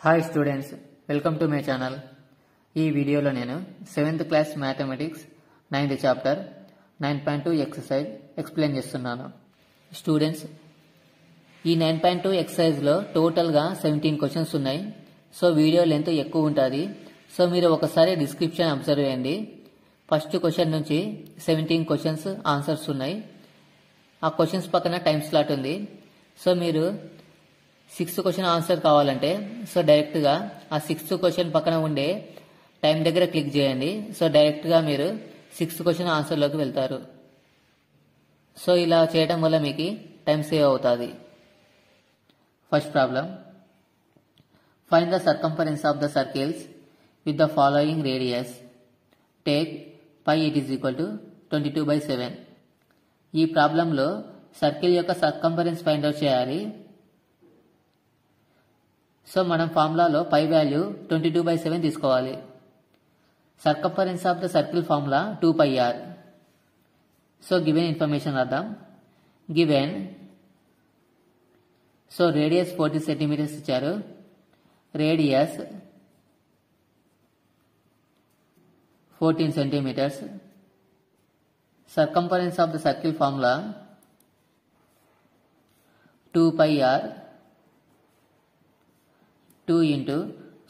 Hi students, welcome to my channel. ఈ వీడియోలో నేను 7th class mathematics 9th chapter 9.2 exercise explain చేస్తున్నాను. Students, ఈ 9.2 ఎక్సర్సైజ్లో టోటల్గా 17 క్వశ్చన్స్ ఉన్నాయి. సో వీడియో లెంత్ ఎక్కువ ఉంటుంది. సో మీరు ఒకసారి డిస్క్రిప్షన్ అబ్జర్వ్ చేయండి. ఫస్ట్ క్వశ్చన్ నుంచి 17 క్వశ్చన్స్ ఆన్సర్స్ ఉన్నాయి. ఆ క్వశ్చన్స్ పక్కన టైం స్లాట్ ఉంది. సో మీరు 6th క్వశ్చన్ ఆన్సర్ కావాలంటే సో డైరెక్ట్గా ఆ 6th క్వశ్చన్ పక్కన ఉండే టైం దగ్గర క్లిక్ చేయండి. సో డైరెక్ట్గా మీరు 6th క్వశ్చన్ ఆన్సర్లోకి వెళ్తారు. సో ఇలా చేయడం వల్ల మీకు టైం సేవ్ అవుతుంది. First problem, find the circumference of the circles with the following radius. Take pi it is equal to 22/7. ఈ ప్రాబ్లంలో సర్కిల్ యొక్క సర్కంఫరెన్స్ ఫైండ్ అవుట్ చేయాలి. సో మనం ఫార్ములాలో పై వాల్యూ 22/7 తీసుకోవాలి. Circumference of the circle formula 2πr. So given information రాద్దాం. Given so radius 40 centimeters ఇచ్చారు. Radius 14 centimeters. Circumference of the circle formula 2πr 2 into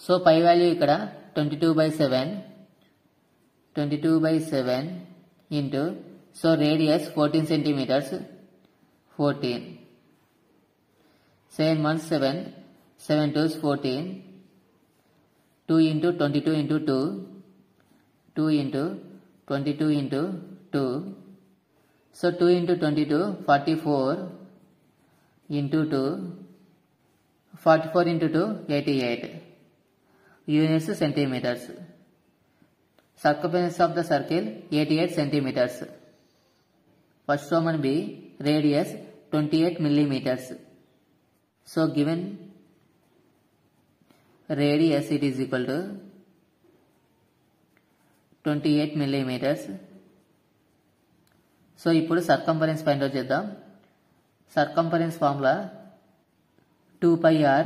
so pi value ఇక్కడ 22/7 into so radius 14 centimeters 14 7 1 7 7 2 14 2 into 22 into 2 2 into 22 into 2 so 2 into 22 44 into 2 44 into 2 88 units centimeters. Circumference of the circle 88 centimeters. First Roman B, radius 28 millimeters. So given radius it is equal to 28 millimeters. So ఇప్పుడు circumference find out చేద్దాం. Circumference formula 2πr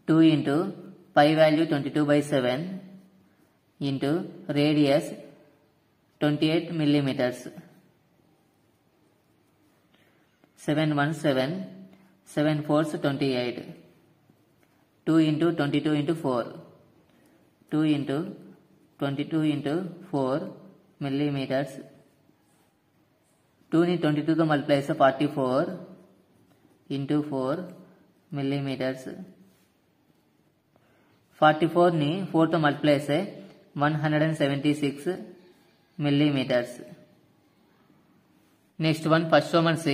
2 into pi value 22/7 into radius 28 millimeters. 7 1 7 7 4 28 2 into 22 into 4 2 into 22 into 4 millimeters. 2 ని 22 తో multiply చేస్తే 44 into 4 millimeters. 44 ని 4 తో multiply చేస్తే 176 millimeters. Next one, first Roman C,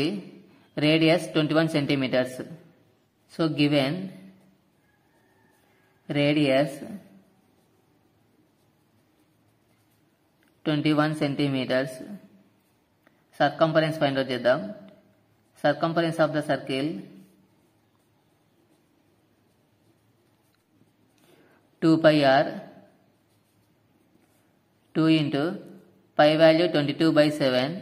radius 21 centimeters. So given radius 21 centimeters, circumference find out చేద్దాం. Circumference of the circle 2πr 2 into pi value 22/7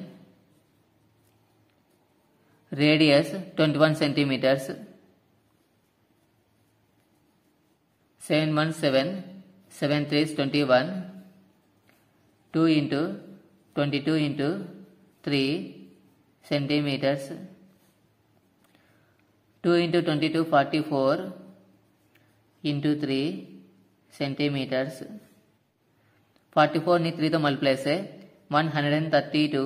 radius 21 centimeters. 7 1 7 7 3 21 2 into 22 into 3 centimeters. 2 into 22 44 into 3 centimeters. 44 ని 3 తో multiply చేస్తే 132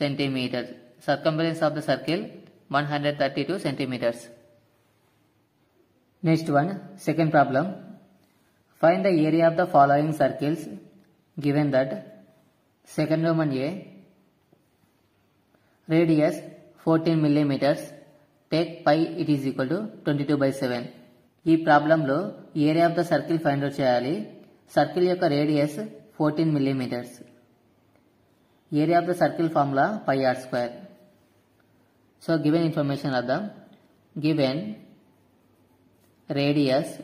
centimeters. Circumference of the circle 132 centimeters. Next one, second problem. Find the area of the following circles given that second Roman A, radius 14 millimeters. Take pi it is equal to 22/7. ఈ ప్రాబ్లంలో area of the circle find out చేయాలి. Circle యొక్క radius 14 millimeters. Area of the circle formula πr². So given information రాద్దాం. Given radius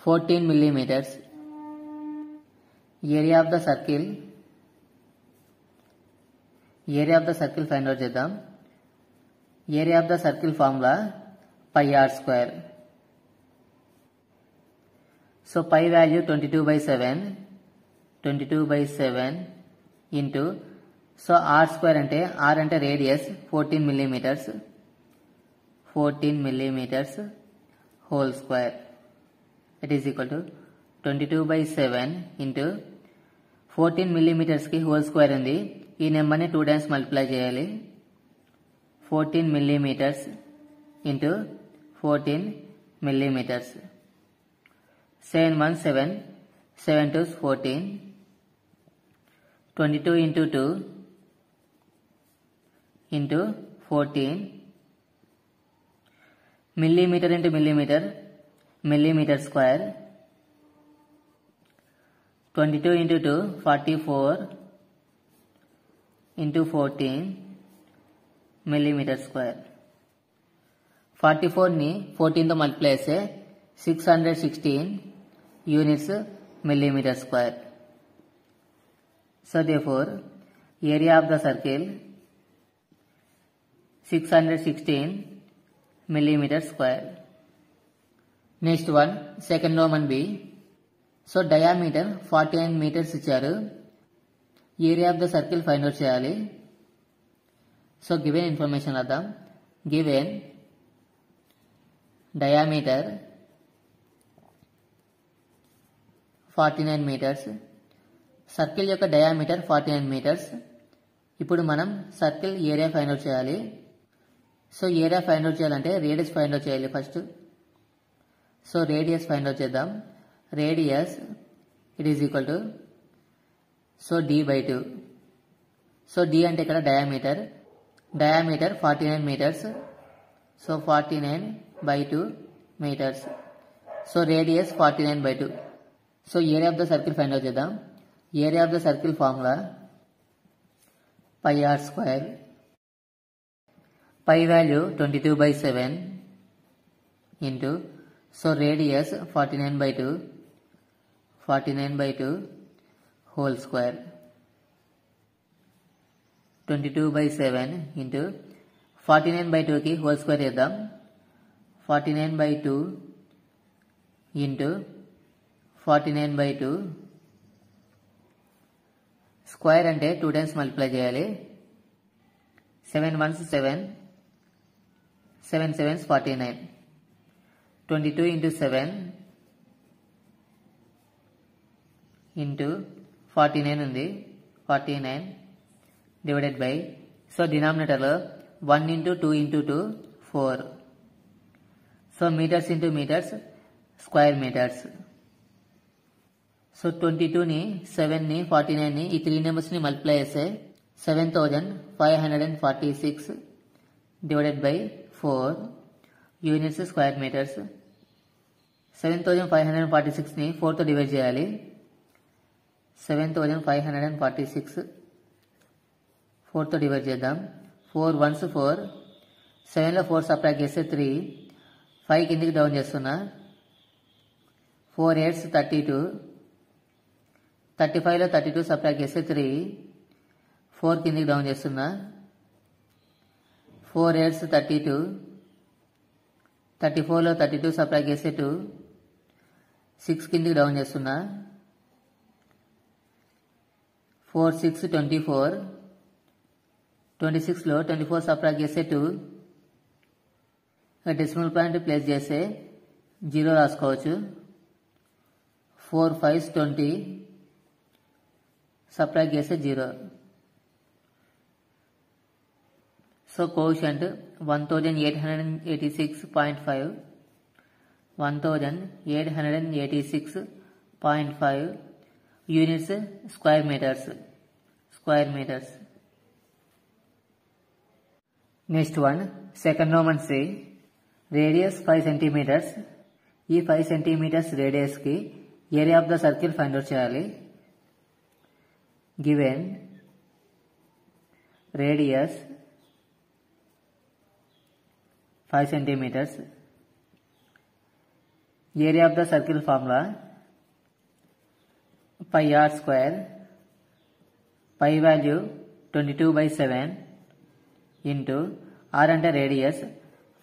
14 millimeters. Area of the circle find out చేద్దాం. Area of the circle formula pi r square. So pi value 22 by 7 into, so r square ante radius 14 millimeters whole square. It is equal to 22 by 7 into 14 millimeters ki whole square undi. ఈ number ని 2 times multiply చేయాలి. 14 millimeters into 14 millimeters. 7 1 7, 7 2 14, 22 into 2 into 14, millimeter into millimeter square, 22 into 2 44 into 14 millimeter square. 44 ని 14 తో multiply చేస్తే 616 units millimeter square. So therefore area of the circle 616 millimeter square. Next one, second Roman B. So diameter 49 meters ఇచ్చారు. Area of the circle find out చేయాలి. So given information రాద్దాం. Given diameter 49 meters, circle యొక్క diameter 49 meters. ఇప్పుడు మనం circle area find out చేయాలి. So area find out చేయాలంటే radius find out చేయాలి first. So radius find out చేద్దాం. Radius it is equal to, so d by 2. So d అంటే ఇక్కడ diameter 49 meters. So 49 by 2 meters. So radius 49 by 2. So area of the circle find out చేద్దాం. Area of the circle formula pi r square. Pi value 22 by 7 into, so radius 49 by 2 whole square. 22 by 7 into 49 by 2 ki whole square చేద్దాం. 49 by 2 into 49 by 2 square అంటే 2 times multiply చేయాలి. 7 1 7, 7 7 49, 22 into 7 into 49 ఉంది. 49 divided by, so డినామినేటర్లో 1 into 2 into 2 4. So meters into meters square meters. So 22 ని 7 ని 49 ని ఈ 3 numbers ని మల్టిప్లై చేస్తే 7546 divided by 4 units square meters. 7546 ని 4 తో డివైడ్ చేయాలి. 7546 4 తో డివైడ్ చేద్దాం. 4 1s 4, 7 లో 4 సబ్ట్రాక్ట్ చేస్తే 3, 5 కిందికి డౌన్ చేస్తున్నా. 4 8s 32, 35 లో 32 సబ్ట్రాక్ట్ చేస్తే 3, 4 కిందికి డౌన్ చేస్తున్నా. 4 8s 32, 34 లో 32 సబ్ట్రాక్ట్ చేస్తే 2, 6 కిందికి డౌన్ చేస్తున్నా. 4 6 24, 26 లో 24 సబ్ట్రాక్ట్ చేస్తే 2, డెసిమల్ పాయింట్ ప్లేస్ చేస్తే 0 రాసుకోవచ్చు. 4 5s 20, సబ్ట్రాక్ట్ చేస్తే 0. So quotient 1886.5, 1886.5 units square metres. Next one, second Roman C. Radius 5 centimeters. ఈ 5 centimeters రేడియస్ కి area of the circle find out చేయాలి. Given radius 5 centimeters, area of the circle formula pi r square. Pi value 22 by 7 into r అంటే radius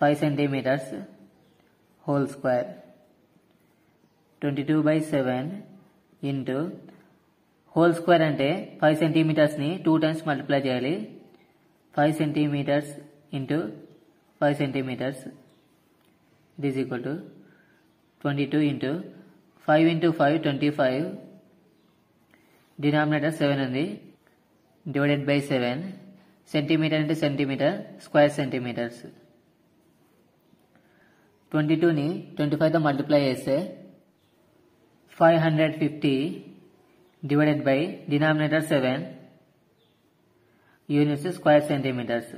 5 centimeters whole square 22/7 into whole square అంటే 5 సెంటీమీటర్స్ని 2 times multiply చేయాలి. 5 centimeters into 5 centimeters it is equal to 22 into 5 into 5 25 denominator 7 ఉంది divided by 7 centimeter into centimeter square centimeters 22ని 25తో multiply చేస్తే 550 divided by denominator 7 units square centimeters.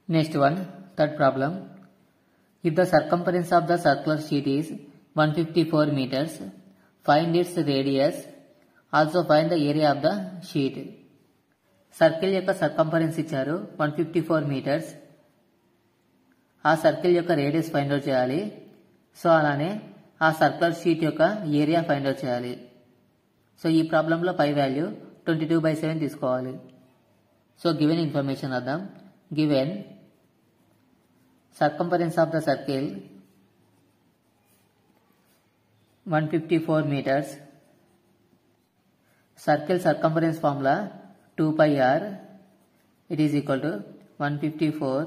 Next one, third problem. If the circumference of the circular sheet is 154 meters, find its radius. Also find the area of the sheet. Circle యొక్క circumference ఇచ్చారు 154 meters. ఆ circle యొక్క radius find out చేయాలి. So అలానే ఆ circular sheet యొక్క area find out చేయాలి. So ఈ ప్రాబ్లంలో పై వాల్యూ 22/7 తీసుకోవాలి. సో గివెన్ ఇన్ఫర్మేషన్ అద్దాం. Given circumference of the circle 154 meters. Circle circumference formula 2πr. It is equal to 154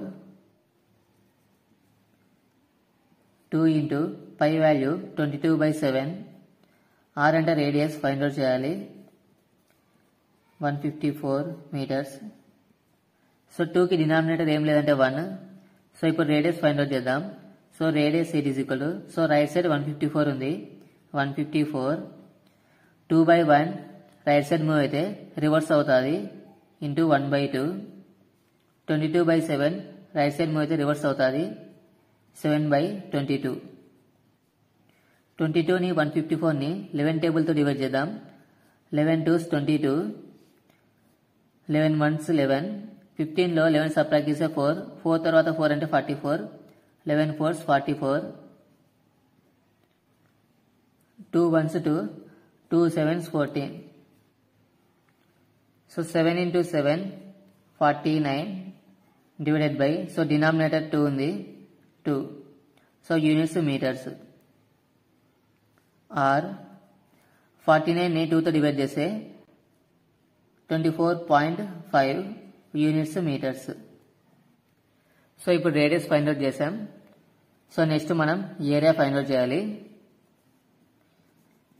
2 into pi value 22/7. r అంటే రేడియస్ ఫైండ్ అవుట్ చేయాలి 154 metres. So 2కి denominator ఏం లేదంటే 1. సో ఇప్పుడు రేడియస్ ఫైండ్ అవుట్ చేద్దాం. So radius it is equal to so right side 154 ఉంది 154 2/1 right side move అయితే reverse అవుతుంది ఇంటూ 1/2 22/7 రైట్ సైడ్ మూవ్ అయితే రివర్స్ అవుతుంది 7/22. 22ని 154ని 11 టేబుల్తో డివైడ్ చేద్దాం. 11 2s 22 11 1s 11 15లో 11 సబ్ట్రాక్ట్ చేస్తే 4 తర్వాత 4 అంటే 44 11 4s 44 2 1s 2 2 7s 14. So 7 into 7 49 divided by so denominator 2 ఉంది 2. సో యూనిట్స్ మీటర్స్ ఆర్ 49ని 2తో డివైడ్ చేస్తే 24.5 యూనిట్స్ మీటర్స్. సో ఇప్పుడు రేడియస్ ఫైండ్ అవుట్ చేసాం. సో నెక్స్ట్ మనం ఏరియా ఫైండ్ అవుట్ చేయాలి.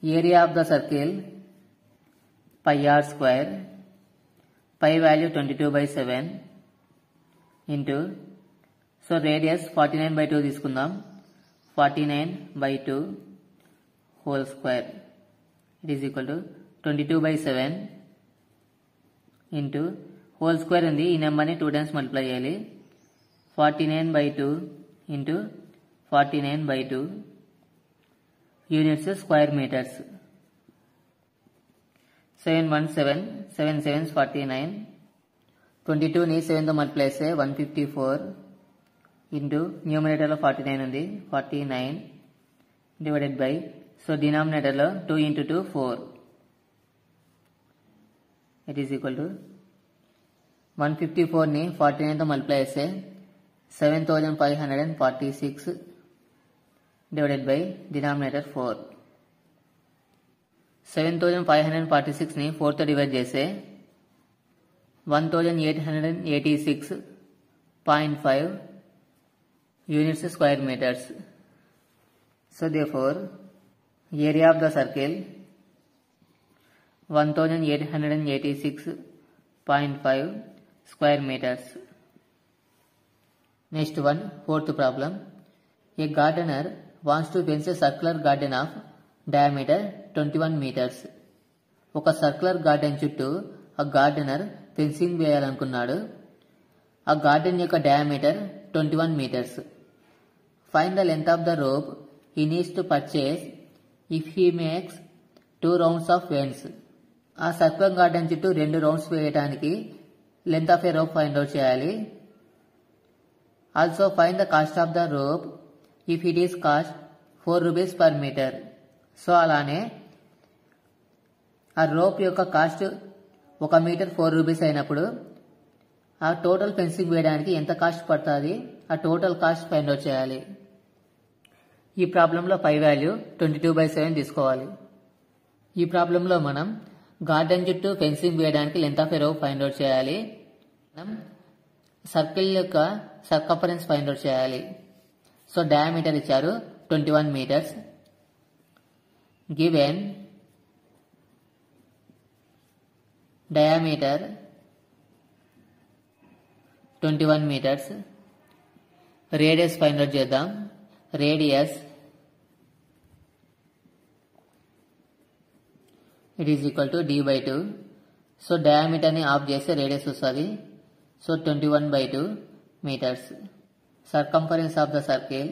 Area of the circle πr². Pi value 22/7 into so radius 49/2 తీసుకుందాం 49/2 whole square it is equal to 22/7 into whole square ఉంది ఈ నెంబర్ని 2 times multiply చేయాలి 49/2 into 49/2 units square meters 7 1 7 7 7s 49 22ని 7తో multiply చేస్తే 154 ఇంటూ న్యూమరేటర్లో 49 ఉంది 49 డివైడెడ్ బై సో డినామినేటర్లో 2 into 2 4 it is equal to 154ని 49తో మల్టిప్లై చేస్తే 7546 డివైడెడ్ బై డినామినేటర్ 4 7546ని 4తో డివైడ్ చేస్తే 1886.5 units square meters. So therefore area of the circle 1886.5 square meters. Next one, fourth problem. A gardener wants to fence a circular garden of diameter 21 meters. ఒక circular garden చుట్టూ ఆ gardener fencing వేయాలనుకున్నాడు. ఆ garden యొక్క diameter 21 meters. Find the length of the rope he needs to purchase if he makes 2 rounds of fence. ఆ circular garden చుట్టూ 2 rounds వేయడానికి length of a rope find out చేయాలి. Also find the cost of the rope if it is cost 4 rupees per meter. So అలానే ఆ rope యొక్క cost 1 metre 4 rupees అయినప్పుడు ఆ total fencing వేయడానికి ఎంత కాస్ట్ పడుతుంది, ఆ టోటల్ కాస్ట్ ఫైండ్ అవుట్ చేయాలి. ఈ ప్రాబ్లంలో పై వాల్యూ 22/7 తీసుకోవాలి. ఈ ప్రాబ్లంలో మనం గార్డెన్ చుట్టూ ఫెన్సింగ్ వేయడానికి length of a rope find out చేయాలి. మనం సర్కిల్ యొక్క సర్కంఫరెన్స్ ఫైండ్ అవుట్ చేయాలి. సో డయామీటర్ ఇచ్చారు 21 meters. Given diameter 21 meters. Radius find out చేద్దాం. Radius it is equal to d/2. So డయామీటర్ని ఆఫ్ చేస్తే రేడియస్ వస్తుంది. So 21/2 meters. Circumference of the circle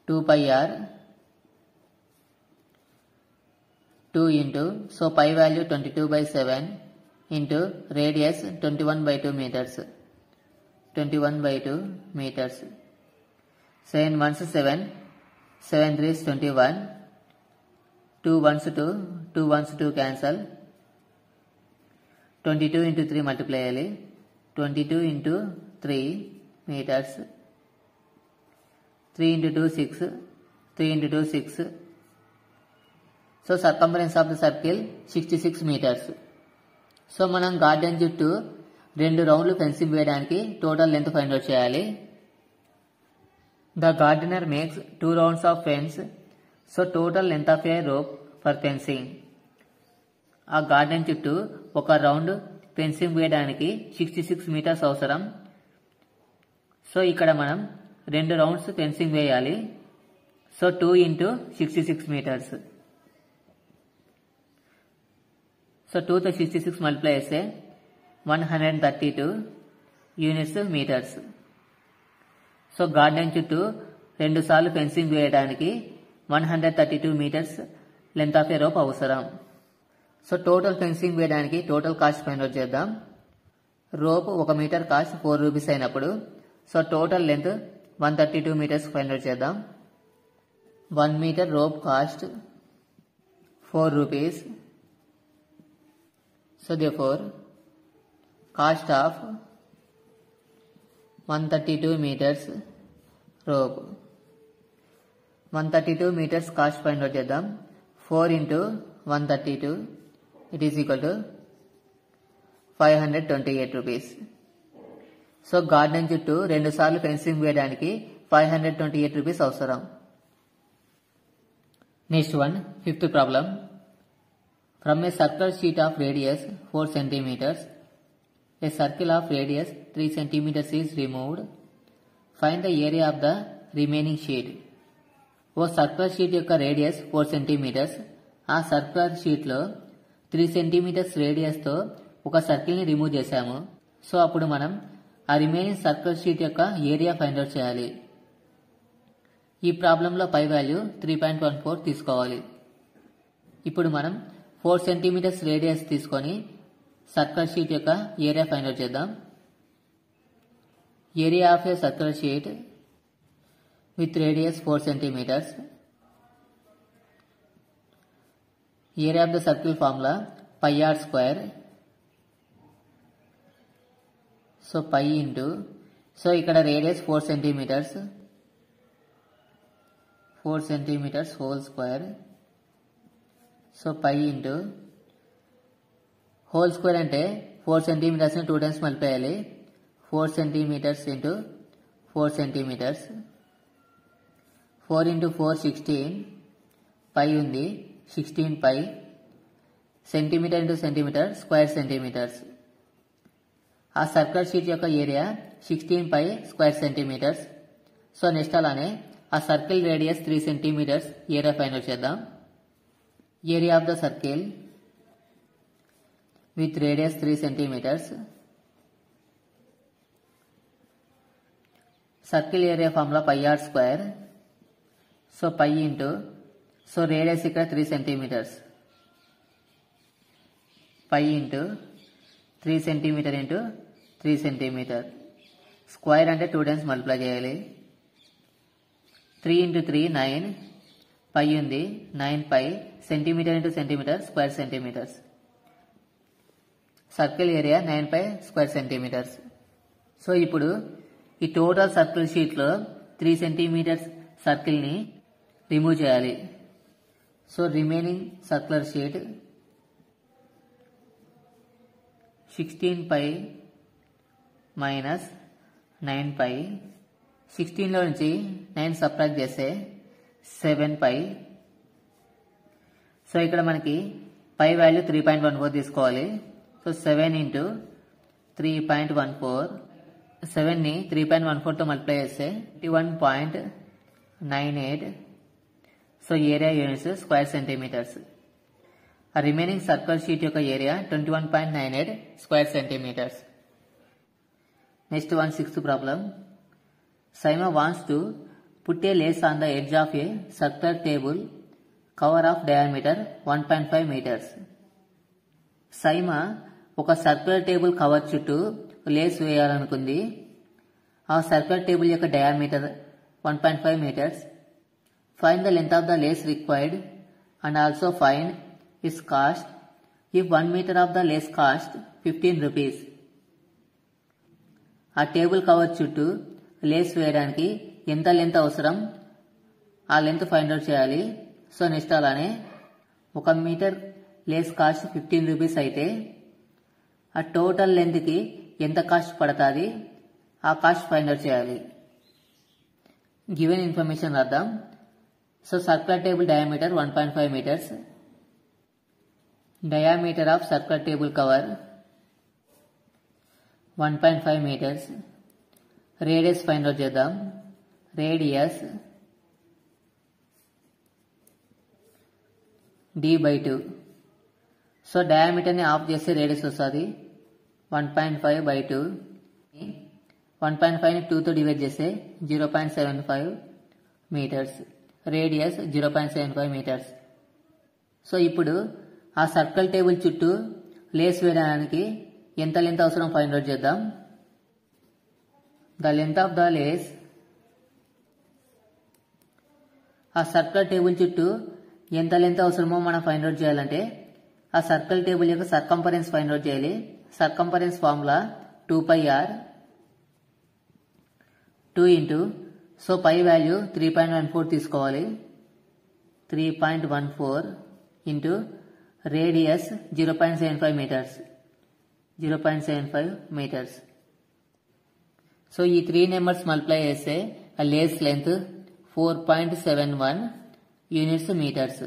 2πr 2 into, so pi value 22/7 into radius 21/2 meters. 21/2 meters. 7 ones 7, 7 3s 21, 2 ones 2, 2 ones 2 cancel. 22 into 3 multiply చేయాలి. 22 into 3 meters. 3 into 2 6, 3 into 2 6. So circumference of the circle 66 meters. So మనం garden చుట్టూ 2 రౌండ్లు fencing వేయడానికి total length find out చేయాలి. The gardener makes 2 rounds of fence. So total length of a rope for fencing. ఆ garden చుట్టూ ఒక round fencing వేయడానికి 66 meters అవసరం. సో ఇక్కడ మనం 2 rounds ఫెన్సింగ్ వేయాలి. So 2 into 66 meters. సో 2 తో 66 మల్టిప్లై చేస్తే 132 యూనిట్స్ మీటర్స్. సో గార్డెన్ చుట్టూ 2 సార్లు ఫెన్సింగ్ వేయడానికి 132 meters length of a rope అవసరం. సో టోటల్ ఫెన్సింగ్ వేయడానికి టోటల్ కాస్ట్ ఫైండ్ అవుట్ చేద్దాం. రోప్ 1 మీటర్ కాస్ట్ 4 rupees అయినప్పుడు so total length 132 meters find out చేద్దాం. 1 meter rope cost 4 rupees. So therefore cost of 132 meters rope. 132 meters cost find out చేద్దాం. 4 into 132 it is equal to 528 rupees. So garden చుట్టూ 2 సార్లు fencing వేయడానికి 528 rupees అవసరం. Next one, fifth problem. From a circular sheet of radius 4 centimeters, a circle of radius 3 centimeters is removed. Find the area of the remaining sheet. ఓ circular sheet యొక్క radius 4 centimeters. ఆ circular షీట్లో 3 centimeters రేడియస్తో ఒక సర్కిల్ని remove చేశాము. So అప్పుడు మనం ఆ remaining circular sheet యొక్క ఏరియా ఫైండ్ అవుట్ చేయాలి. ఈ ప్రాబ్లంలో పై వాల్యూ 3.14 తీసుకోవాలి. ఇప్పుడు మనం 4 centimeters రేడియస్ తీసుకొని సర్కిల్ షీట్ యొక్క ఏరియా ఫైండ్ అవుట్ చేద్దాం. Area of a circle sheet with radius 4 centimeters. Area of the circle formula πr². So pi into, so ఇక్కడ radius 4 centimeters. 4 centimeters whole square. So pi into whole square అంటే 4 centimeters ని 2 times multiply చేయాలి. 4 centimeters into 4 centimeters. 4 into 4 16. Pi ఉంది 16 pi. Centimeter into centimeter square centimeters. ఆ circle sheet యొక్క area 16 pi square centimeters. So next అలానే ఆ circle radius 3 centimeters area find out చేద్దాం. Area of the circle with radius 3 centimeters. Circle area formula πr². So pi into, so radius ఇక్కడ 3 centimeters. Pi into 3 centimeter into 3 centimeter. Square అంటే 2 times multiply చేయాలి. 3 into 3 9. Pi ఉంది 9 pi. Centimeter into centimeter square centimeters. Circle area 9 square centimeters. So ఇప్పుడు ఈ total circle షీట్లో 3 centimeters సర్కిల్ని remove చేయాలి. So remaining circular sheet 16 minus 9 16లో నుంచి 9 సబ్ట్రాక్ట్ చేస్తే 7 సో ఇక్కడ మనకి పై వాల్యూ 3.14 తీసుకోవాలి. సో 7 ఇంటూ 3.14 7ని 3.14తో మల్టిప్లై చేస్తే 21.98. So area units square centimeters. ఆ రిమైనింగ్ సర్కిల్ షీట్ యొక్క area 21.98 square centimeters. Next one, sixth problem. Saima wants to put a lace on the edge of a circular table cover of diameter 1.5 meters. SIIMA ఒక circular table cover చుట్టూ Lay's వేయాలనుకుంది. ఆ circular table యొక్క diameter 1.5 meters. Find the length of the lace required and also find its cost if 1 meter of the lace cost 15 rupees. ఆ table cover చుట్టూ Lay's వేయడానికి ఎంత length అవసరం, ఆ length find out చేయాలి. So next అలానే 1 meter Lay's cost 15 rupees అయితే ఆ టోటల్ లెంత్కి ఎంత కాస్ట్ పడుతుంది, ఆ కాస్ట్ ఫైండ్ అవుట్ చేయాలి. గివెన్ ఇన్ఫర్మేషన్ రాద్దాం. So circular table diameter 1.5 meters. Diameter of circular table cover 1.5 meters. Radius find out చేద్దాం. Radius d/2. సో డయామీటర్ని ఆఫ్ చేస్తే రేడియస్ వస్తుంది 1.5/2. 1.5ని 2తో డివైడ్ చేస్తే 0.75 meters. Radius 0.75 meters. సో ఇప్పుడు ఆ సర్కిల్ టేబుల్ చుట్టూ లేస్ వేయడానికి ఎంత లెంత్ అవసరం ఫైండ్ అవుట్ చేద్దాం. The length of the lace, ఆ సర్కిల్ టేబుల్ చుట్టూ ఎంత లెంత్ అవసరమో మనం ఫైండ్ అవుట్ చేయాలంటే ఆ సర్కిల్ టేబుల్ యొక్క సర్కంఫరెన్స్ ఫైండ్ అవుట్ చేయాలి. Circumference formula 2πr 2 into, so pi value 3.14 తీసుకోవాలి. 3.14 into radius 0.75 meters. 0.75 meters. So ఈ 3 నెంబర్స్ మల్టిప్లై చేస్తే ఆ లేస్ లెంత్ 4.71 యూనిట్స్ మీటర్స్.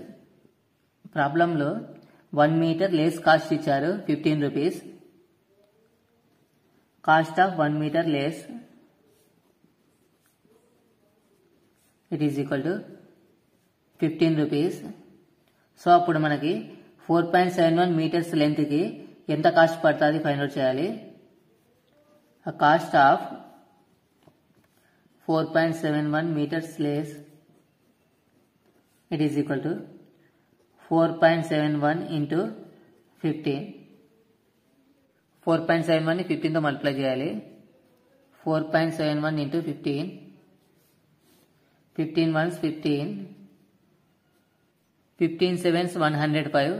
ప్రాబ్లంలో 1 మీటర్ లేస్ కాస్ట్ ఇచ్చారు 15 rupees. Cost of 1 meter lace it is equal to 15 rupees. So అప్పుడు మనకి 4.71 metres లెంత్కి ఎంత cost పడుతుంది ఫైండ్ అవుట్ చేయాలి. ఆ cost of 4.71 meters lace it is equal to 4.71 into 15. 4.71 ని 15తో multiply చేయాలి. 4.71 into 15. 15 ones 15. 15 sevens 105.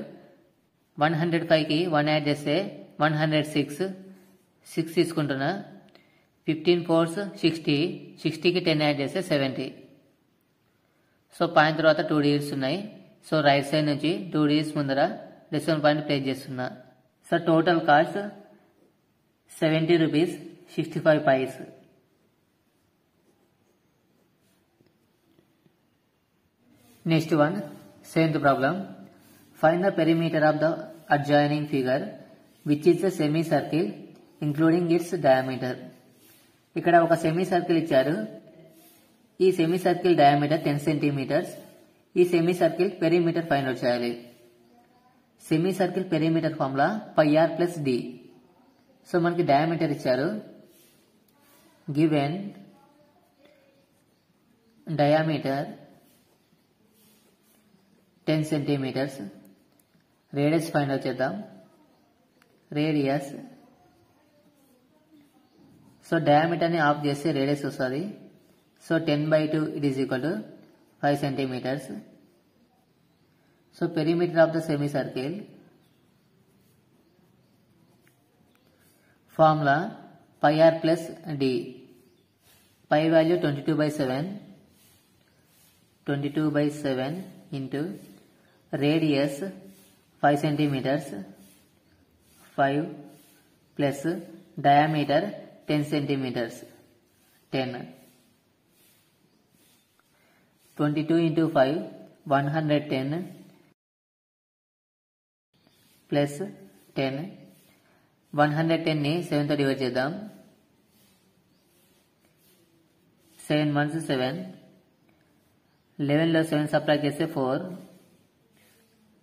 105కి 1 యాడ్ చేస్తే 106. 6 తీసుకుంటున్నా. 15 4s 60. 60కి 10 యాడ్ చేస్తే 70. సో పాయింట్ తర్వాత 2 digits ఉన్నాయి. సో రైట్ సైడ్ నుంచి 2 digits ముందర డెసిమల్ పాయింట్ ప్లేస్ చేస్తున్నా. So total cost 70 rupees 65 paise. Next one, seventh problem. Find the perimeter of the adjoining figure which is a semicircle including its diameter. ఇక్కడ ఒక semi circle ఇచ్చారు. ఈ semicircle diameter 10 centimeters. ఈ semi circle perimeter find out చేయాలి. Semi circle perimeter formula πr + d. So మనకి diameter ఇచ్చారు. Given diameter 10 centimeters. Radius find out చేద్దాం. Radius, so డయామీటర్ని ఆఫ్ చేస్తే రేడియస్ వస్తుంది. So 10/2 it is equal to 5 centimeters. So perimeter of the semicircle formula pi r plus d. Pi value 22/7 into radius 5 centimeters 5 plus diameter 10 centimeters 10. 22 into 5 110 plus 10. 110 ని 7 తో divide చేద్దాం. 7 1s 7. 11 లో 7 subtract చేస్తే 4.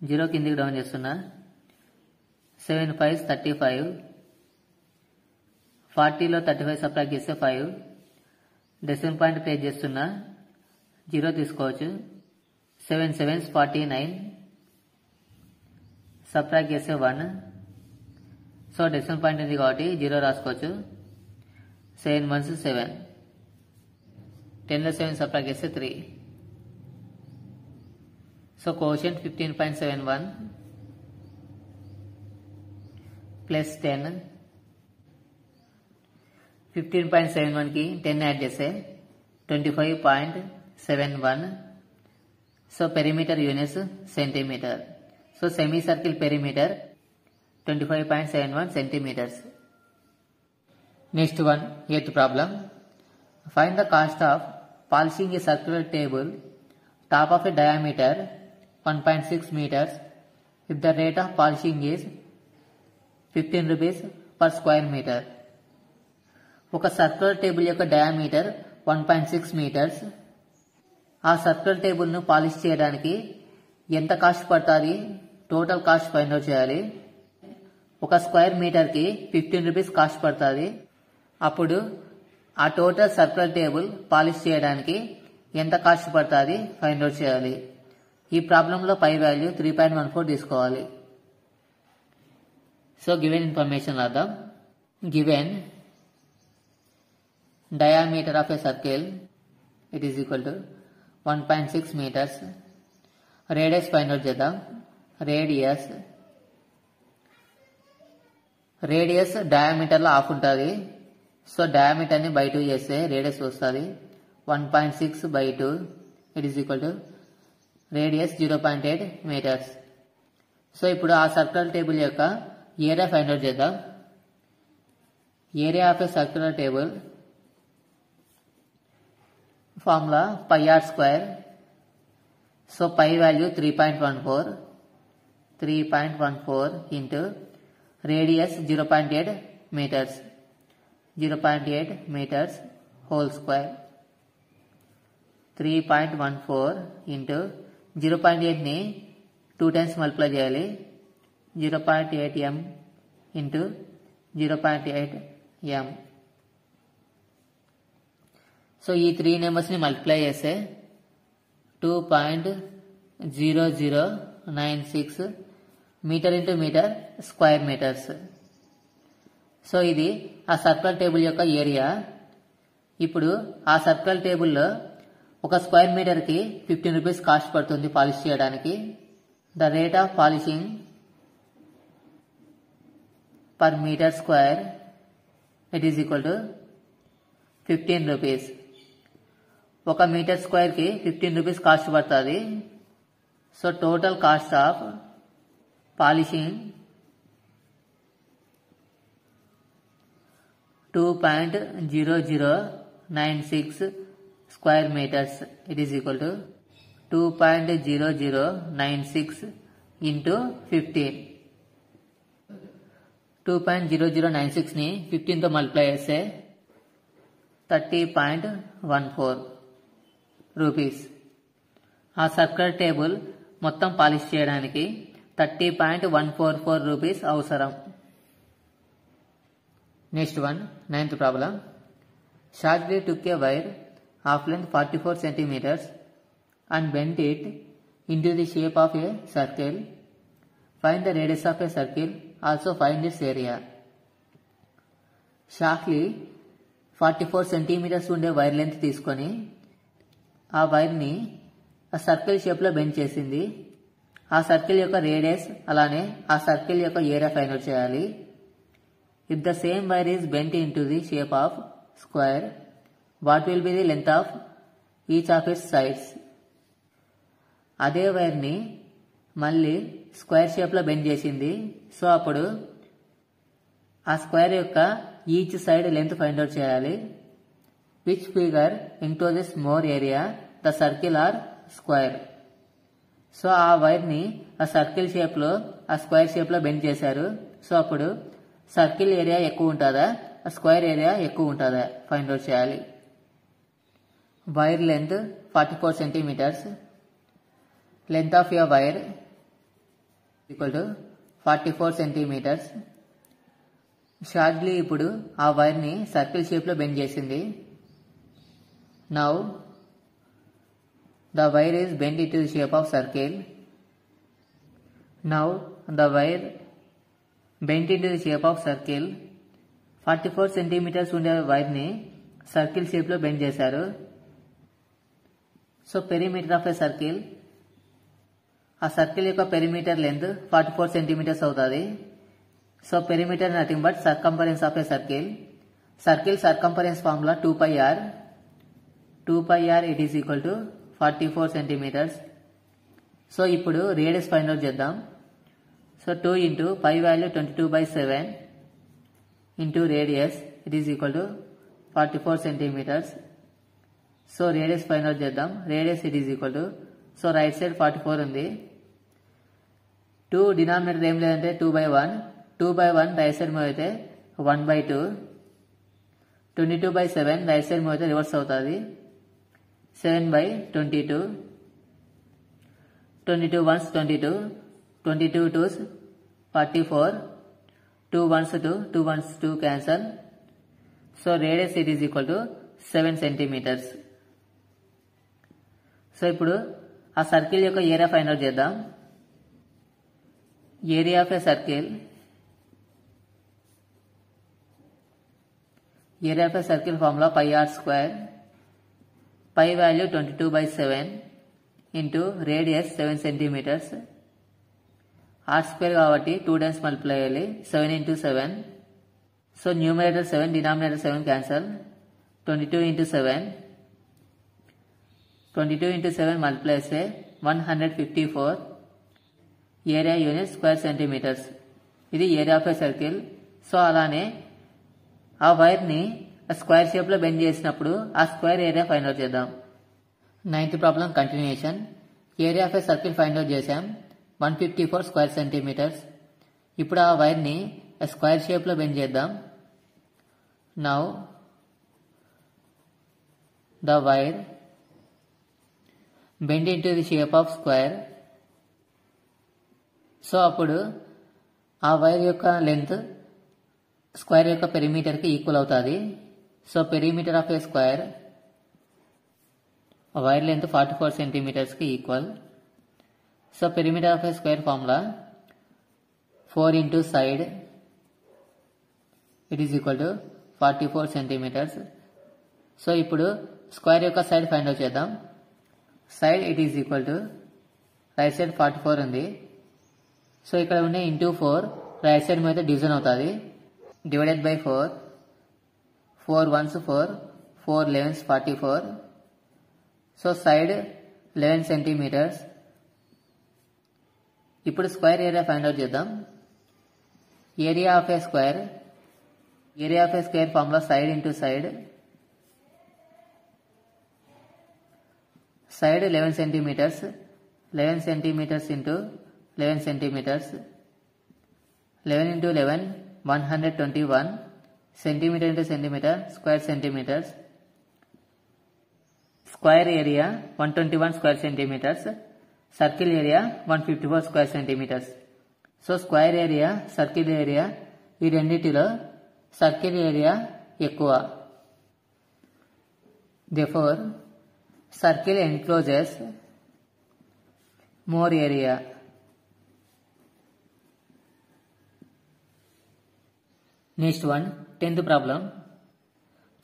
0 కిందికి down చేస్తున్నా. 7 5s 35. 40 లో 35 subtract చేస్తే 5. Decimal point place చేస్తున్నా. 0 తీసుకోవచ్చు. 7 7s 49. సబ్ట్రాక్ట్ చేస్తే 1. సో డెసిమల్ పాయింట్ ఉంది కాబట్టి 0 రాసుకోవచ్చు. 7 1s 7. 10 లో 7 సబ్ట్రాక్ట్ చేస్తే 3. So quotient 15.71 plus 10. 15.71 కి 10 యాడ్ చేస్తే 25.71. So perimeter units centimeter. So semi circle perimeter 25.71 centimeters. Next one, 8th problem. Find the cost of polishing a circular table top of a diameter 1.6 meters if the rate of polishing is 15 rupees per square meter. ఒక circular table యొక్క diameter 1.6 metres. ఆ circular table ను polish చేయడానికి ఎంత cost పడుతుంది, total cost find out చేయాలి. ఒక square meter కి 15 రూపీస్ కాస్ట్ పడుతుంది. అప్పుడు ఆ టోటల్ సర్క్యులర్ టేబుల్ పాలిష్ చేయడానికి ఎంత కాస్ట్ పడుతుంది ఫైండ్ అవుట్ చేయాలి. ఈ ప్రాబ్లంలో పై వాల్యూ 3.14 తీసుకోవాలి. సో గివెన్ ఇన్ఫర్మేషన్ రాద్దాం. Given diameter of a circle, it is equal to 1.6 meters. Radius find out చేద్దాం. రేడియస్ డయామీటర్ లో హాఫ్ ఉంటుంది. సో డయామీటర్ ని బై 2 చేస్తే రేడియస్ వస్తుంది. 1.6/2 it is equal to radius 0.8 meters. So ఇప్పుడు ఆ సర్క్యులర్ టేబుల్ యొక్క ఏరియా ఫైండ్ అవుట్ చేద్దాం. Area of a circular table formula pi are square. So pi value 3.14 into radius 0.8 meters whole square. 3.14 into 0.8 ని 2 times multiply చేయాలి. 0.8 m into 0.8 m. So ఈ 3 numbers ని multiply చేస్తే 2.0096 meter into meter square meters. So ఇది ఆ circular table యొక్క area. ఇప్పుడు ఆ సర్క్యులర్ టేబుల్లో ఒక స్క్వేర్ మీటర్ కి 15 రూపీస్ కాస్ట్ పడుతుంది పాలిష్ చేయడానికి. The rate of polishing per meter square it is equal to 15 rupees. ఒక మీటర్ స్క్వేర్ కి 15 రూపీస్ కాస్ట్ పడుతుంది. So total cost of polishing 2.0096 square meters it is equal to 2.0096 into 15. 2.0096 ని 15 తో multiply చేస్తే 30.14 rupees. ఆ circular table మొత్తం polish చేయడానికి 30.144 rupees అవసరం. Next one, 9th problem. Shagri took a wire of length 44 centimeters and bent it into the shape of a circle. Find the radius of a circle, also find its area. Shagri 44 centimeters ఉండే wire length తీసుకొని ఆ wire ని ఆ circle shape లో bend చేసింది. ఆ circle యొక్క radius అలానే ఆ సర్కిల్ యొక్క ఏరియా ఫైండ్ అవుట్ చేయాలి. If the same wire is bent into the shape of square, what will be the length of each of its sides? అదే వైర్ని మళ్ళీ స్క్వేర్ షేప్లో బెండ్ చేసింది. సో అప్పుడు ఆ స్క్వేర్ యొక్క each side length find out చేయాలి. Which figure encloses more area, the circle or square? So ఆ వైర్ని ఆ సర్కిల్ షేప్లో ఆ స్క్వేర్ షేప్లో బెండ్ చేశారు. సో అప్పుడు సర్కిల్ ఏరియా ఎక్కువ ఉంటుందా, ఆ స్క్వేర్ ఏరియా ఎక్కువ ఉంటుందా ఫైండ్ అవుట్ చేయాలి. Wire length 44 centimeters. Length of your wire equal to 44 centimeters. Shortly ఇప్పుడు ఆ వైర్ని సర్కిల్ షేప్లో బెండ్ చేసింది. Now the wire is bend into the shape of circle. Now the wire bend into the shape of circle. 44 centimeters ఉండే వైర్ని circle షేప్లో bend చేశారు. So perimeter of a circle, ఆ circle యొక్క perimeter length 44 centimeters అవుతుంది. So perimeter nothing but circumference of a circle. Circle circumference formula 2πr. 2πr it is equal to 44 centimeters. So ఇప్పుడు radius find out చేద్దాం. So 2 into pi value 22/7 into radius it is equal to 44 centimeters. So radius find out చేద్దాం. Radius it is equal to, so right side 44 ఉంది. 2 denominator ఏం లేదంటే 2/1. 2/1 right side move అయితే 1/2. 22/7 right side move అయితే reverse అవుతుంది. 7/22. 22 1s 22. 22 2s 44. 2 1s 2. 2 1s 2 cancel. So radius it is equal to 7 centimeters. So ఇప్పుడు ఆ circle యొక్క ఏరియా ఫైండ్ అవుట్ చేద్దాం. Area of a circle, area of a circle formula πr². Pi value 22/7 into radius 7 centimeters. r² కాబట్టి 2 times multiply అయ్యాలి. 7 into 7. So numerator 7, denominator 7 cancel. 22 into 7. 22 into 7 multiply చేస్తే 154. Area unit square centimeters. ఇది area of a circle. So అలానే ఆ వైర్ని square షేప్లో bend చేసినప్పుడు ఆ స్క్వేర్ ఏరియా ఫైండ్ అవుట్ చేద్దాం. 9th problem continuation. Area of a circle find out చేసాం. 154 స్క్వేర్ సెంటీమీటర్స్. ఇప్పుడు ఆ వైర్ని స్క్వేర్ షేప్లో బెండ్ చేద్దాం. Now the wire bend into the shape of square. So అప్పుడు ఆ వైర్ యొక్క లెంత్ స్క్వేర్ యొక్క పెరిమీటర్కి ఈక్వల్ అవుతుంది. So perimeter of a square, wire length 44 సెంటీమీటర్స్కి equal. So perimeter of a square formula 4 into side it is equal to 44 centimeters. So ఇప్పుడు square యొక్క side find out చేద్దాం. Side it is equal to, right side 44 ఉంది. So ఇక్కడ ఉండే into 4 right side మీద division అవుతుంది. Divided by 4. 4 1s 4. 4 11s 44. So side 11 centimeters. ఇప్పుడు square area find out చేద్దాం. Area of a square, area of a square formula side into side. Side 11 centimeters. 11 centimeters into 11 centimeters. 11 into 11 121. Centimeter into centimeter square centimeters. Square area 121 square centimeters. Circle area 154 square centimeters. So square area, circle area ఈ రెండింటిలో circle area ఎక్కువ. Therefore, circle encloses more area. Next one, 10th problem.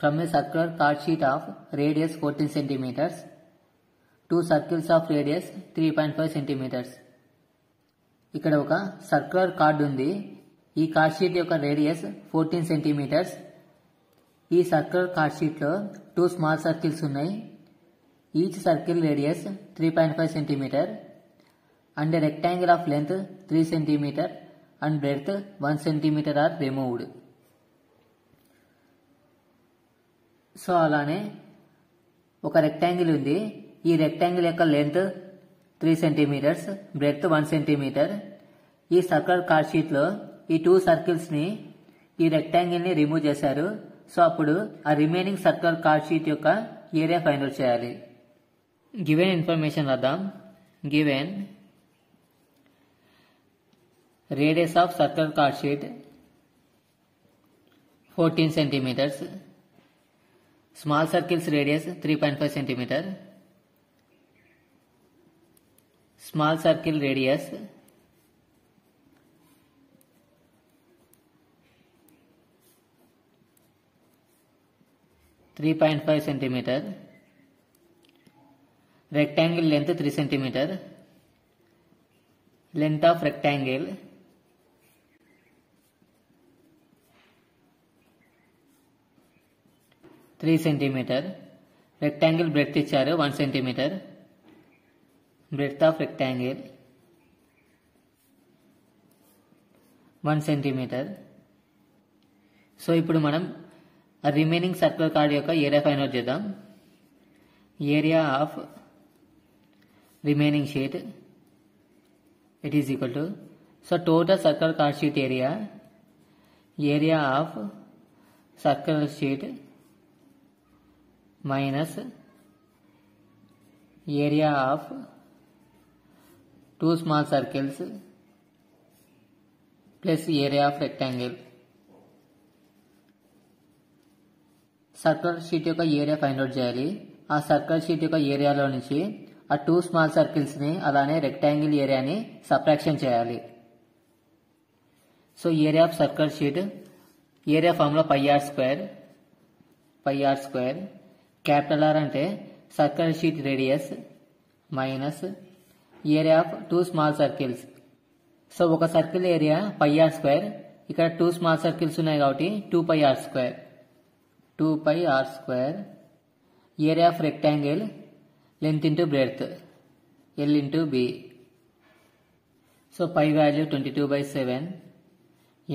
From a circular card sheet of radius 14 centimeters, two circles of radius 3.5 centimeters. ఇక్కడ ఒక circular card ఉంది. ఈ card sheet యొక్క radius 14 centimeters. ఈ circle card షీట్లో 2 small circles ఉన్నాయి. Each circle radius 3.5 centimeter and a rectangle of length 3 centimeter and breadth 1 centimeter are removed. So అలానే ఒక రెక్టాంగిల్ ఉంది. ఈ రెక్టాంగిల్ యొక్క లెంత్ 3 సెంటీమీటర్స్, బ్రెడ్త్ 1 సెంటీమీటర్. ఈ సర్కిల్ కార్డ్ షీట్లో ఈ 2 సర్కిల్స్ ని ఈ రెక్టాంగిల్ ని రిమూవ్ చేశారు. సో అప్పుడు ఆ రిమైనింగ్ సర్కిల్ కార్డ్ షీట్ యొక్క ఏరియా ఫైండ్ అవుట్ చేయాలి. గివెన్ ఇన్ఫర్మేషన్ రాద్దాం. Given radius of circle card sheet 14 centimeters, small circles radius 3.5 centimeter, small circle radius 3.5 centimeter, rectangle length 3 centimeter, length of rectangle 3 centimeter, rectangle breadth ఇచ్చారు 1 centimeter, breadth of rectangle 1 centimeter. So ఇప్పుడు మనం remaining circle card యొక్క area find out చేద్దాం. Area of remaining sheet, it is equal to, so total circle card sheet area of circle sheet minus area of 2 small circles plus area of rectangle. Circle sheet యొక్క area find out చేయాలి. ఆ circle sheet యొక్క ఏరియాలో నుంచి ఆ 2 small circles ని అలానే rectangle ఏరియాని సబ్ట్రాక్షన్ చేయాలి. So area of circle sheet area formula pi are square. Capital r అంటే circle sheet radius minus area of 2 small circles. So ఒక circle area pi are square, ఇక్కడ 2 స్మాల్ సర్కిల్స్ ఉన్నాయి కాబట్టి 2πr square. Area of rectangle length into breadth L into B. So pi value 22/7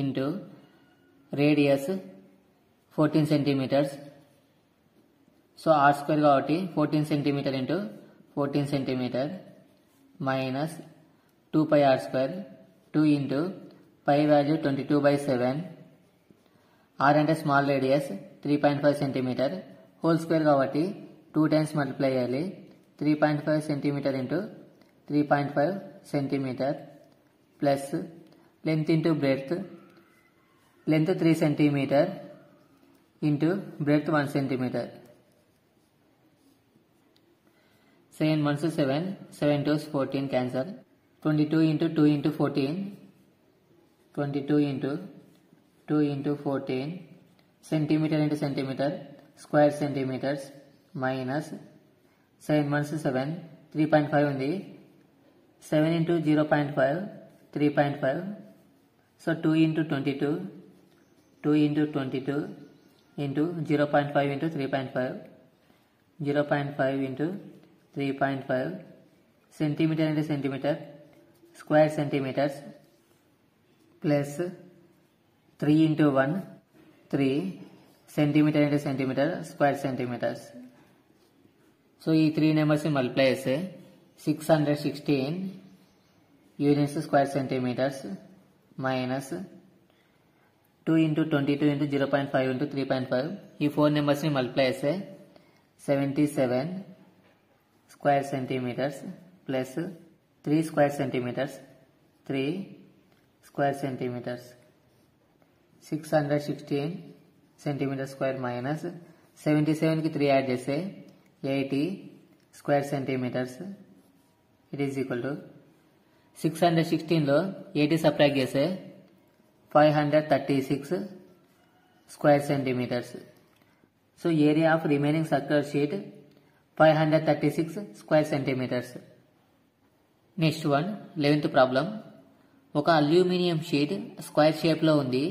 into radius 14 centimeters. So r square కాబట్టి 14 centimeter into 14 centimeter minus 2πr square 2 into pi value 22/7. r అంటే small radius 3.5 centimeter whole square కాబట్టి 2 times multiply చేయాలి. 3.5 centimeter into 3.5 centimeter plus length into breadth, length 3 centimeter into breadth 1 centimeter. 7 1s 7, 7 2s 14 cancel. 22 into 2 into 14, 22 into 2 into 14 centimeter into centimeter square centimeters minus 7 1s 7, 3.5 ఉంది. 7 into 0.5 3.5. So 2 into 22 into 0.5 into 3.5, 0.5 into 3.5 centimeter into centimeter square centimeters plus 3 into 1 3 centimeter into centimeter square centimeters. So ఈ 3 numbers multiply చేస్తే 616 units square centimeters minus 2 into 22 into 0.5 into 3.5. ఈ 4 numbers multiply చేస్తే 77 square centimeters plus 3 square centimeters 3 square centimeters 616 centimeter square minus 77కి 3 add చేస్తే 80 square centimeters. It is equal to 616లో 80 subtract చేస్తే 536 square centimeters. So area of remaining circle sheet 536 square centimeters. Next one 11th problem. ఒక aluminium sheet square షేప్లో ఉంది.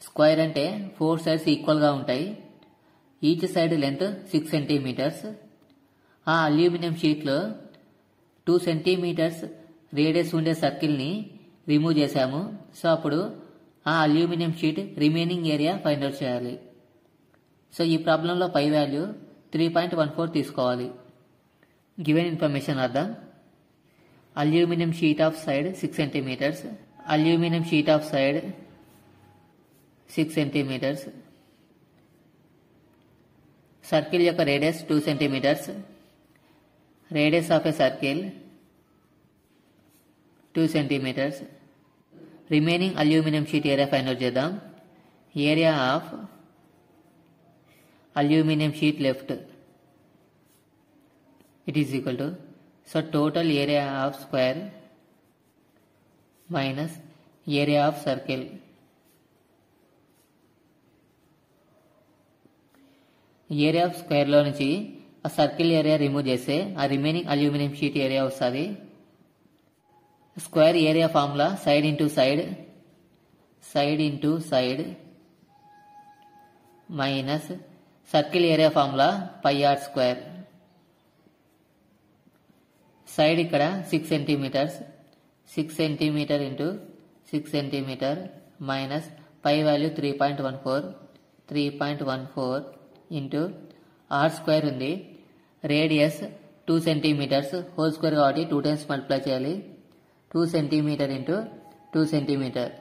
Square అంటే 4 sides ఈక్వల్గా ఉంటాయి. Each side length 6 centimeters. ఆ అల్యూమినియం షీట్లో 2 సెంటీమీటర్స్ రేడియస్ ఉండే సర్కిల్ని రిమూవ్ చేశాము. సో అప్పుడు ఆ aluminium sheet remaining area find out చేయాలి. సో ఈ ప్రాబ్లంలో పై వాల్యూ 3.14 తీసుకోవాలి. గివెన్ ఇన్ఫర్మేషన్ అర్థం. Aluminium sheet of side 6 centimeters. Aluminium sheet of side 6 centimeters. Circle యొక్క radius 2 centimeters. Radius of a circle 2 centimeters. Remaining aluminium sheet area find out చేద్దాం. Area of aluminium sheet left it is equal to, so total area of square minus area of circle. Area of square లో నుంచి ఆ circle area remove చేస్తే ఆ remaining aluminium sheet area వస్తుంది. Square area formula side into side minus circle area formula pi are square. Side ఇక్కడ 6 centimetres. 6 centimetre into 6 centimetre minus pi value 3.14 into r square ఉంది. Radius 2 centimetres whole square కాబట్టి 2 times multiply చేయాలి. 2 centimetre into 2 centimetre.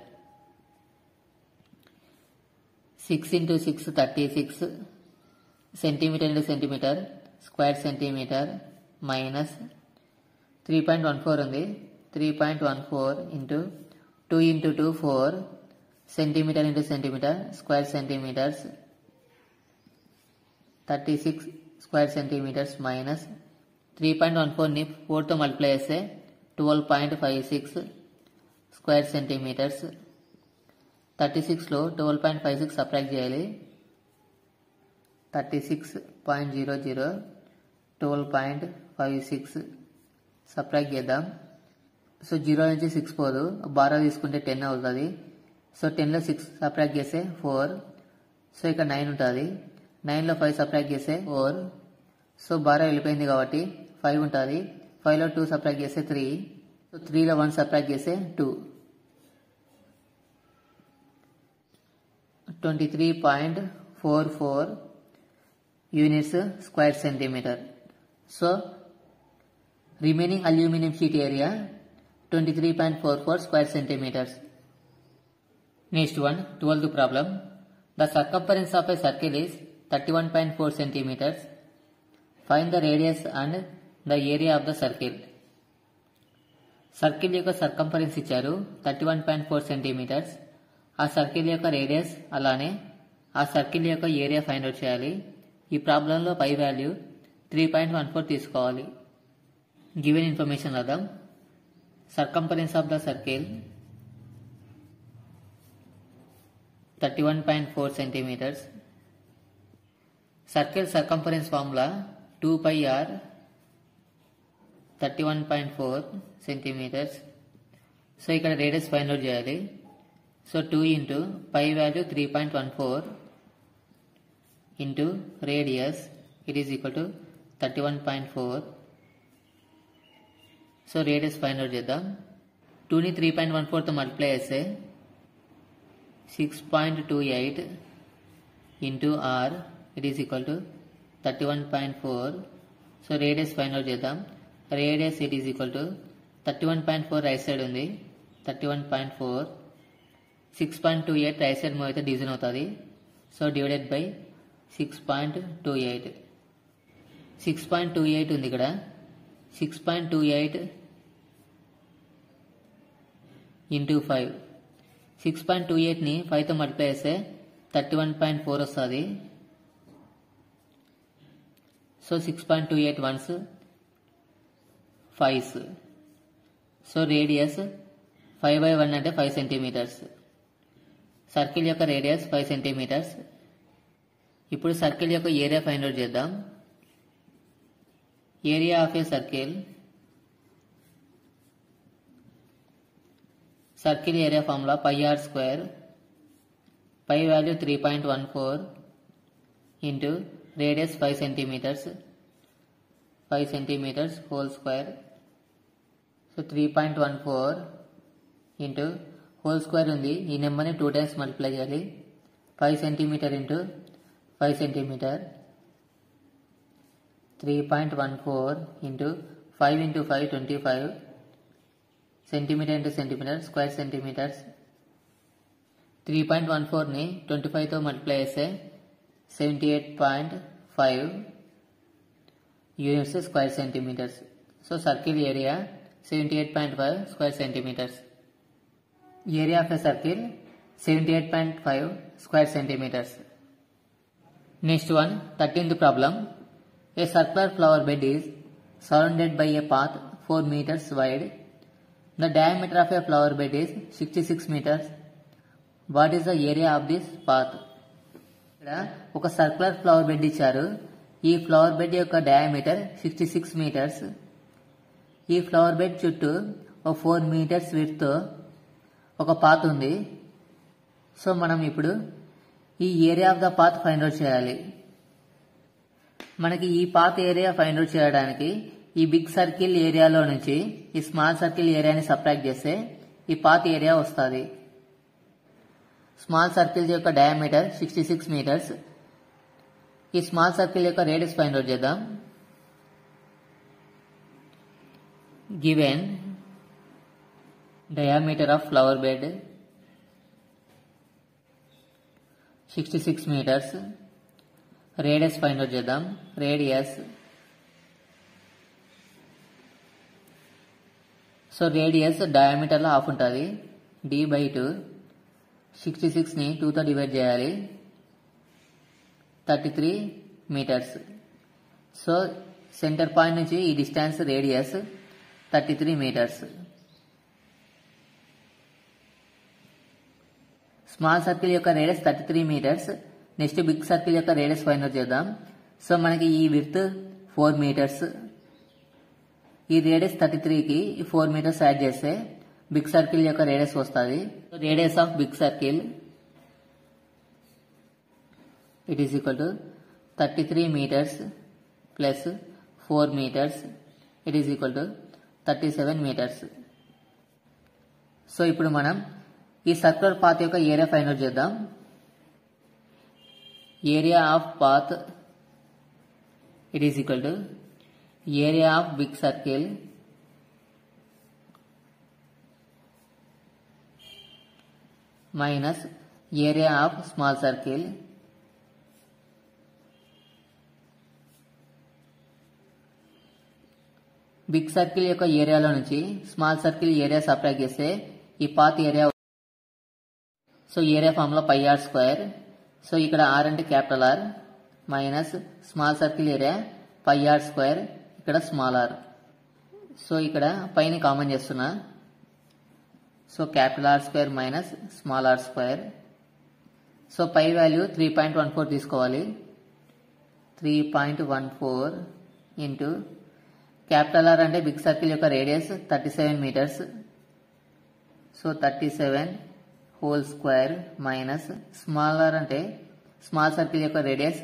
6 into 6 36 centimetre into centimeter square centimeter minus 3.14 ఉంది. 3.14 into 2 into 2 4 centimeter into centimeter square centimeters 36 square centimeters minus 3.14ని 4తో multiply చేస్తే 12.56 square centimetres. 36లో 12.56 subtract చేయాలి. 36.00 12.56 subtract చేద్దాం. So 0 నుంచి 6 పోదు. 12 తీసుకుంటే 10 అవుతుంది. సో 10లో 6 సబ్ట్రాక్ట్ చేస్తే 4. సో ఇక్కడ 9 ఉంటుంది. 9లో 5 సబ్ట్రాక్ట్ చేస్తే 4. సో 12 వెళ్ళిపోయింది కాబట్టి 5 ఉంటుంది. 5లో 2 సబ్ట్రాక్ట్ చేస్తే 3. సో 3లో 1 సబ్ట్రాక్ట్ చేస్తే 2. 23.44 units square centimetre. So remaining aluminum sheet area 23.44 square centimeters. Next one, 12th problem. The circumference of a circle is 31.4 centimeters. Find the radius and the area of the circle. Circle యొక్క circumference ఇచ్చారు 31.4 centimetres. ఆ circle యొక్క radius అలానే ఆ circle యొక్క area find out చేయాలి. ఈ ప్రాబ్లంలో పై వాల్యూ 3.14 తీసుకోవాలి. గివెన్ ఇన్ఫర్మేషన్ అర్థం. Circumference of the circle 31.4 centimeters. Circle circumference formula 2πr 31.4 centimeters. So ఇక్కడ రేడియస్ ఫైండ్ అవుట్ చేయాలి. So 2 into pi value 3.14 into radius it is equal to 31.4. So radius find out చేద్దాం. 2ని 3.14తో multiply చేస్తే 6.28 into r it is equal to 31.4. So radius find out చేద్దాం. Radius it is equal to 31.4 right side ఉంది. 31.4 6.28 right side move అయితే division అవుతుంది. So divided by 6.28. 6.28 ఉంది ఇక్కడ. 6.28 ఇంటూ 5. 6.28ని 5తో మల్టిప్లై చేస్తే 31.4 వస్తుంది. So 6.28 once 5. సో రేడియస్ 5/1 అంటే 5 సెంటీమీటర్స్. సర్కిల్ యొక్క రేడియస్ 5 సెంటీమీటర్స్. ఇప్పుడు సర్కిల్ యొక్క ఏరియా ఫైండ్ అవుట్ చేద్దాం. Area of a circle Circle area formula pi r square, pi value 3.14 into radius 5 centimeters whole square. So 3.14 into whole square ఉంది. ఈ నెంబర్ని 2 times multiply చేయాలి. 5 centimeter into 5 centimeter. 3.14 into 5 into 5 25 centimeter into centimeter square centimeters. 3.14 ని 25 తో multiply చేస్తే 78.5 units square centimeters. So circle area 78.5 square centimeters. Area of a circle 78.5 square centimeters. Next one, 13th problem. A circular flower bed is surrounded by a path 4 meters wide. The diameter of a flower bed is 66 meters. What is the area of this path? ఇక్కడ ఒక circular flower bed ఇచ్చారు. ఈ flower bed యొక్క diameter 66 metres. ఈ flower bed చుట్టూ ఒక 4 metres width ఒక path ఉంది. సో మనం ఇప్పుడు ఈ area of the path find out చేయాలి. మనకి ఈ పాత్ ఏరియా ఫైండ్ అవుట్ చేయడానికి ఈ బిగ్ సర్కిల్ ఏరియాలో నుంచి ఈ స్మాల్ సర్కిల్ ఏరియాని సబ్ట్రాక్ట్ చేస్తే ఈ పాత్ ఏరియా వస్తుంది. స్మాల్ సర్కిల్ యొక్క డయామీటర్ 66 మీటర్స్. ఈ స్మాల్ సర్కిల్ యొక్క రేడియస్ ఫైండ్ అవుట్ చేద్దాం. Given diameter of flower bed 66 metres. Radius find out చేద్దాం. రేడియస్ డయామీటర్ లో హాఫ్ ఉంటుంది. d/2. 66 ని 2 తో డివైడ్ చేయాలి. 33 మీటర్స్. సో సెంటర్ పాయింట్ నుంచి ఈ distance radius 33 metres. Small circle యొక్క radius 33 metres. Next big circle యొక్క రేడియస్ ఫైండ్ అవుట్ చేద్దాం. సో మనకి ఈ విడ్త్ 4 మీటర్స్. ఈ రేడియస్ 33కి 4 మీటర్స్ యాడ్ చేస్తే బిగ్ సర్కిల్ యొక్క రేడియస్ వస్తుంది. Radius of big circle it is equal to 33 metres plus 4 metres it is equal to 37 metres. So ఇప్పుడు మనం ఈ సర్క్యులర్ పాత్ యొక్క ఏరియా ఫైండ్ అవుట్ చేద్దాం. Area of path it is equal to area of big circle minus area of small circle big circle యొక్క ఏరియాలో నుంచి small circle area subtract చేస్తే ఈ path area. So area formula pi r square. So ఇక్కడ r అంటే capital R minus small circle area pi r square, ఇక్కడ small r. So ఇక్కడ పైన కామన్ చేస్తున్నా. So capital R square minus small r square. So pi value 3.14 తీసుకోవాలి. 3.14 into capital R అంటే big circle యొక్క radius 37 metres. So 37 whole square minus small r అంటే small circle యొక్క radius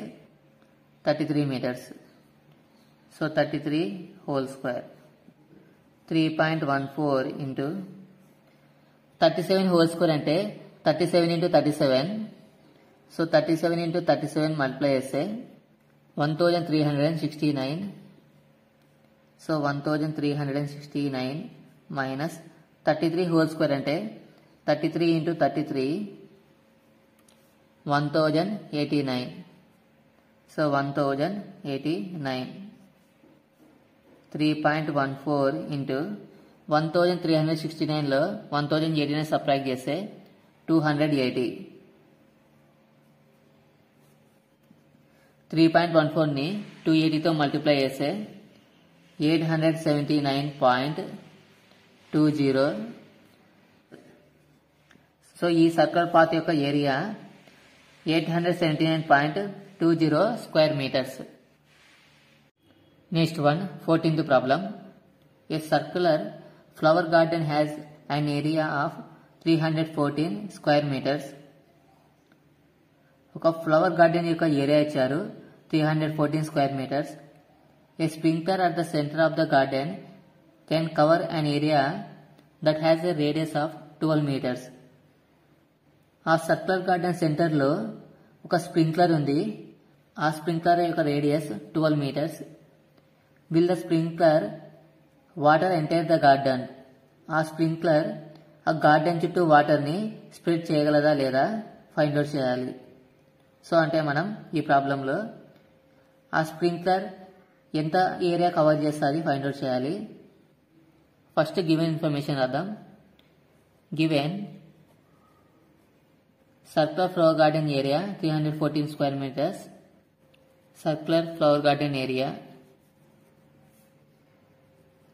33 metres. So 33 whole square. 3.14 into 37 whole square అంటే 37 into 37. So 37 into 37 multiply చేస్తే 1369. So 1369 minus 33 whole square అంటే 33 into 33 1089. So 1089. 3.14 into 1369లో 1089 subtract చేస్తే 280. 3.14 ని 280తో multiply చేస్తే 879.20. So ఈ circle path యొక్క area 879.20 square metres. Next one, 14th problem. A circular flower garden has an area of 314 square metres. ఒక flower garden యొక్క area ఇచ్చారు 314 square metres. A sprinkler at the centre of the garden can cover an area that has a radius of 12 metres. ఆ circular garden సెంటర్లో ఒక sprinkler ఉంది. ఆ sprinkler యొక్క radius 12 metres. Will the sprinkler water enter the garden. ఆ sprinkler ఆ garden చుట్టూ వాటర్ని స్ప్రెడ్ చేయగలదా లేదా ఫైండ్ అవుట్ చేయాలి. సో అంటే మనం ఈ ప్రాబ్లంలో ఆ స్ప్రింక్లర్ ఎంత ఏరియా కవర్ చేస్తుంది ఫైండ్ అవుట్ చేయాలి. ఫస్ట్ గివెన్ ఇన్ఫర్మేషన్ రాద్దాం. Given circular flower garden area 314 square meters. Circular flower garden area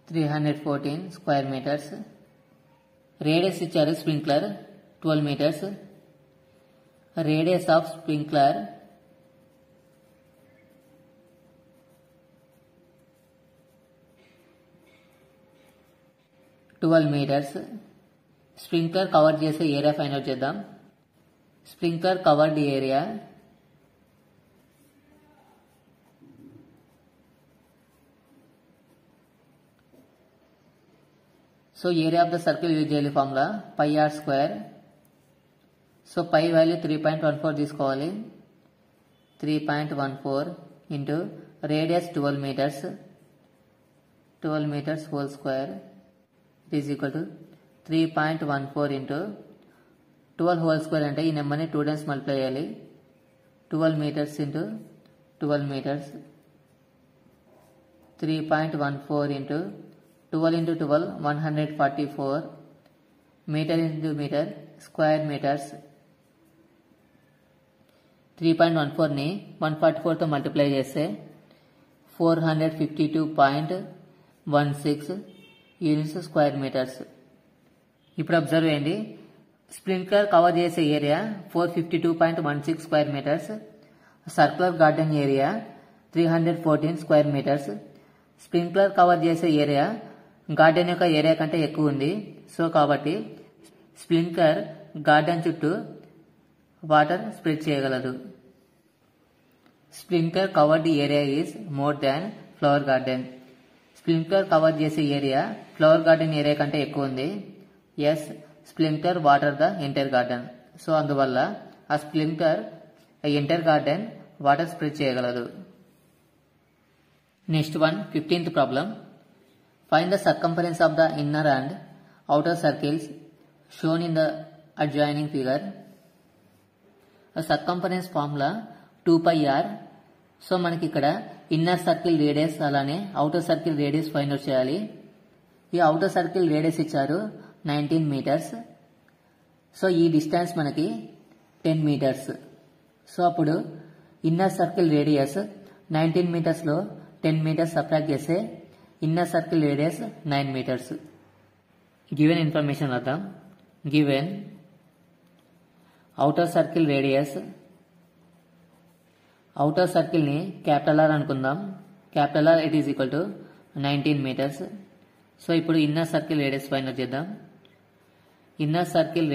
314 square meters. Radius ఇచ్చారు sprinkler 12 meters. Radius of sprinkler 12 meters. Sprinkler cover చేసే ఏరియా ఫైండ్ అవుట్ చేద్దాం. Sprinkler covered area so area of the circle use చేయాలి formula pi r square. So pi value 3.14 తీసుకోవాలి. 3.14 into radius 12 meters. 12 meters whole square is equal to 3.14 into 12 whole square అంటే ఈ నెంబర్ని 2 times multiply చేయాలి. 12 meters into 12 meters. 3.14 into 12 into 12 144 meter into meter square meters. 3.14 ని 144 తో multiply చేస్తే 452.16 units square metres. ఇప్పుడు observe చేయండి. స్ప్రింక్లర్ కవర్ చేసే area 452.16 square metres. Circular garden area 314 square metres. Sprinkler cover చేసే ఏరియా గార్డెన్ యొక్క area కంటే ఎక్కువ ఉంది. సో కాబట్టి స్ప్రింక్లర్ గార్డెన్ చుట్టూ వాటర్ స్ప్రెడ్ చేయగలదు. Sprinkler covered area is more than flower garden. Sprinkler cover చేసే ఏరియా ఫ్లవర్ గార్డెన్ ఏరియా కంటే ఎక్కువ ఉంది. Yes sprinkler water the entire garden. So అందువల్ల ఆ sprinkler entire garden water spread చేయగలదు. Next one 15th problem. Find the circumference of the inner and outer circles shown in the adjoining figure. Circumference formula 2πr. So మనకి ఇక్కడ inner circle radius అలానే outer circle radius find out చేయాలి. ఈ outer circle radius ఇచ్చారు 19 metres. So ఈ distance మనకి 10 metres. So అప్పుడు inner circle radius 19 మీటర్స్లో 10 మీటర్స్ సబ్ట్రాక్ట్ చేస్తే inner circle radius 9 metres. Given information వద్దాం. Given outer circle radius, outer circle ని క్యాపిటల్ ఆర్ అనుకుందాం. Capital R it is equal to 19 metres. So ఇప్పుడు inner circle radius find out చేద్దాం. Inner circle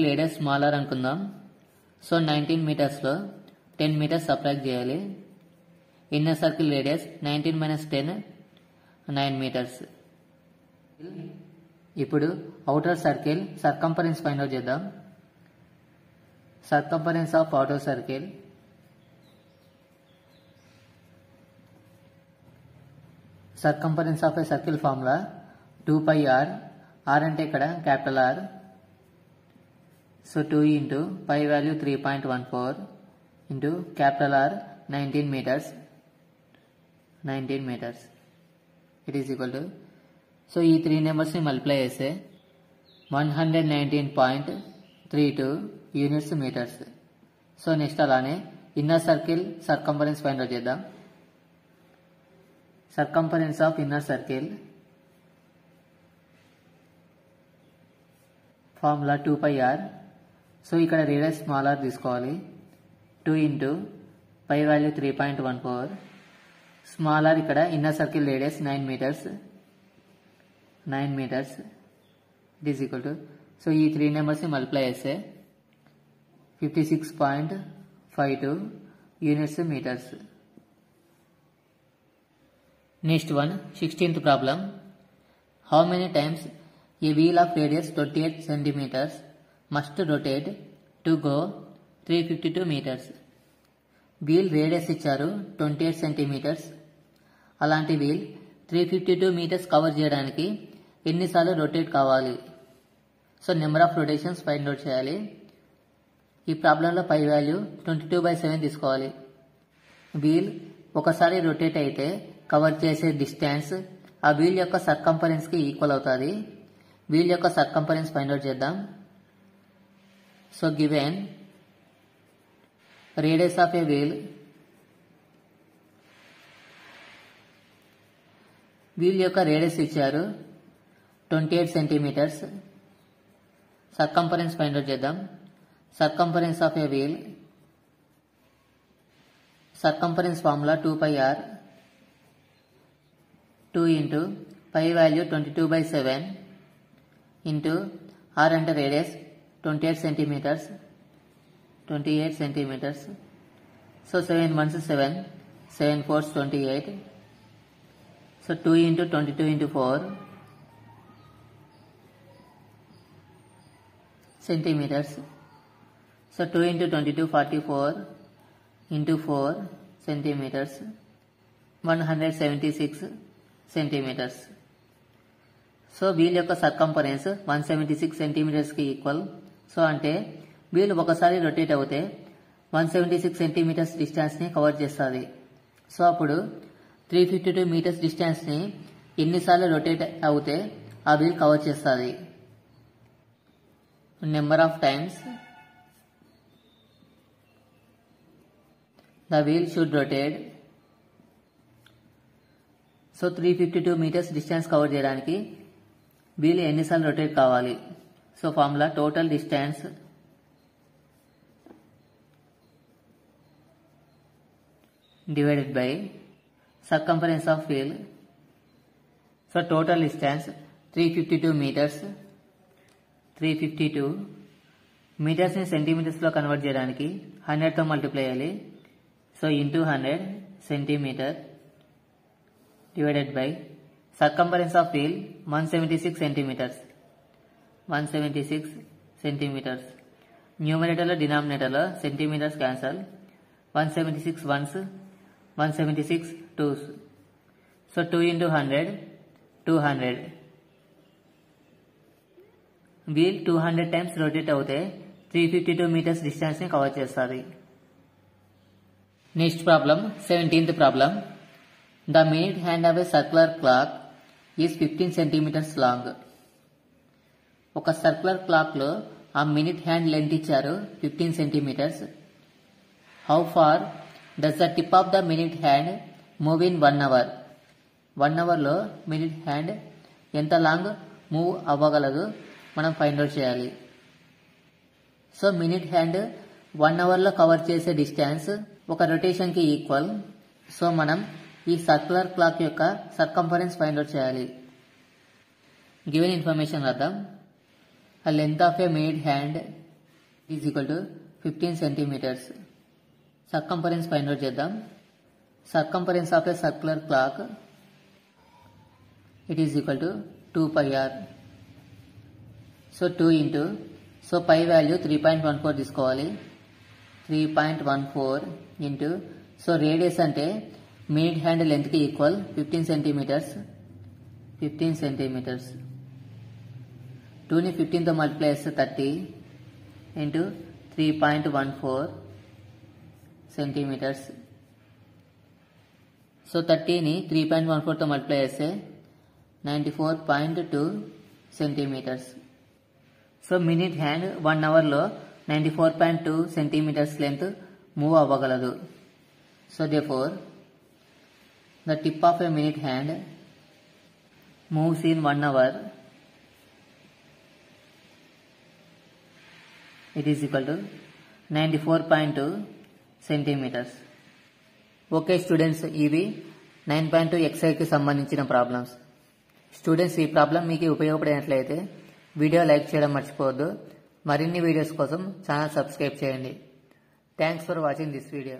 radius small R అనుకుందాం. So 19 మీటర్స్లో 10 metres subtract చేయాలి. Inner circle radius 19 - 10 9 metres. ఇప్పుడు outer circle circumference find out చేద్దాం. Circumference of outer circle circumference of a circle formula 2πr. R అంటే ఇక్కడ capital R. So 2 into pi value 3.14 into capital R 19 metres. It is equal to, so ఈ 3 నెంబర్స్ని multiply చేస్తే 119.32 units metres. So next అలానే inner circle circumference find out చేద్దాం. Circumference of inner circle formula 2πr. So ఇక్కడ radius small R తీసుకోవాలి. 2 into pi value 3.14 small r ఇక్కడ inner circle radius 9 metres. It is equal to, so ఈ 3 నెంబర్స్ని multiply చేస్తే 56.52 units metres. Next one, 16th problem. How many times a wheel of radius 28 centimetres must rotate to go 352 metres. Wheel radius ఇచ్చారు 28 centimetres. అలాంటి wheel 352 metres cover చేయడానికి ఎన్నిసార్లు rotate కావాలి? So number of rotations find out చేయాలి. ఈ ప్రాబ్లంలో pi value 22/7 తీసుకోవాలి. Wheel ఒకసారి రొటేట్ అయితే కవర్ చేసే డిస్టెన్స్ ఆ వీల్ యొక్క సర్కంఫరెన్స్ కి ఈక్వల్ అవుతుంది. వీల్ యొక్క సర్కంఫరెన్స్ ఫైండ్ అవుట్ చేద్దాం. So given radius of a wheel యొక్క రేడియస్ ఇచ్చారు 28 సెంటీమీటర్స్. సర్కంఫరెన్స్ ఫైండ్ అవుట్ చేద్దాం. Circumference of a wheel, circumference formula 2πr, 2 into pi value 22/7 into r అంటే radius 28 centimetres. So 7 1s 7, 7 4s 28. So 2 into 22 into 4 centimetres. So 2 into 22 44 into 4 centimetres, 176 centimetres. So wheel యొక్క circumference 176 సెంటీమీటర్స్కి equal. So అంటే wheel ఒకసారి rotate అవుతే 176 centimetres డిస్టెన్స్ని cover చేస్తుంది. So అప్పుడు 352 metres డిస్టెన్స్ని ఎన్నిసార్లు రొటేట్ అవుతే ఆ వీల్ కవర్ చేస్తుంది? Number of times the wheel should rotate. So 352 metres distance cover చేయడానికి వీల్ ఎన్నిసార్లు రొటేట్ కావాలి? So formula total distance divided by circumference of wheel. So total distance 352 metres. 352 మీటర్స్ని సెంటీమీటర్స్లో కన్వర్ట్ చేయడానికి 100తో మల్టిప్లై చేయాలి. So into 100 centimetre divided by circumference of wheel 176 centimetres. 176 centimetres. న్యూమరేటర్లో డినామినేటర్లో centimetres cancel. 176 1s, 176 2s. So 2 into 100 200. Wheel 200 times rotate అవుతే 352 metres డిస్టెన్స్ని cover చేస్తుంది. Next problem, 17th problem. The minute hand of a circular clock is 15 centimetres long. ఒక circular క్లాక్లో ఆ minute hand length ఇచ్చారు 15 centimetres. How far does the tip of the minute hand move in 1 hour? 1 అవర్లో minute hand ఎంత long move అవ్వగలదు మనం find out చేయాలి. So minute hand 1 అవర్లో cover చేసే డిస్టెన్స్ ఒక రొటేషన్కి ఈక్వల్. సో మనం ఈ సర్క్యులర్ క్లాక్ యొక్క సర్కంఫరెన్స్ ఫైండ్ అవుట్ చేయాలి. గివెన్ ఇన్ఫర్మేషన్ రాద్దాం. A length of a minute hand is equal to 15 centimeters. Circumference find out చేద్దాం. Circumference of a circular clock, it is equal to 2πr. So 2 into, so pi value 3.14 తీసుకోవాలి. 3.14 into, so radius అంటే minute hand length కి equal 15 centimeters. 15 centimeters. 2ని 15తో multiply చేస్తే 30 into 3.14 centimetres. So 30ని 3.14తో multiply చేస్తే 94.2 సెంటీమీటర్స్. సో మినిట్ హ్యాండ్ 1 అవర్లో 94.2 సెంటీమీటర్స్ లెంత్ మూవ్ అవ్వగలదు. So therefore the tip of a minute hand moves in 1 hour. It is equal to 94.2 centimeters. Okay students, ఇవి 9.2 ఎక్సైజ్కి సంబంధించిన ప్రాబ్లమ్స్. స్టూడెంట్స్, ఈ problem మీకు ఉపయోగపడినట్లయితే video like చేయడం మర్చిపోవద్దు. మరిన్ని వీడియోస్ కోసం ఛానల్ సబ్స్క్రైబ్ చేయండి. Thanks for watching this video.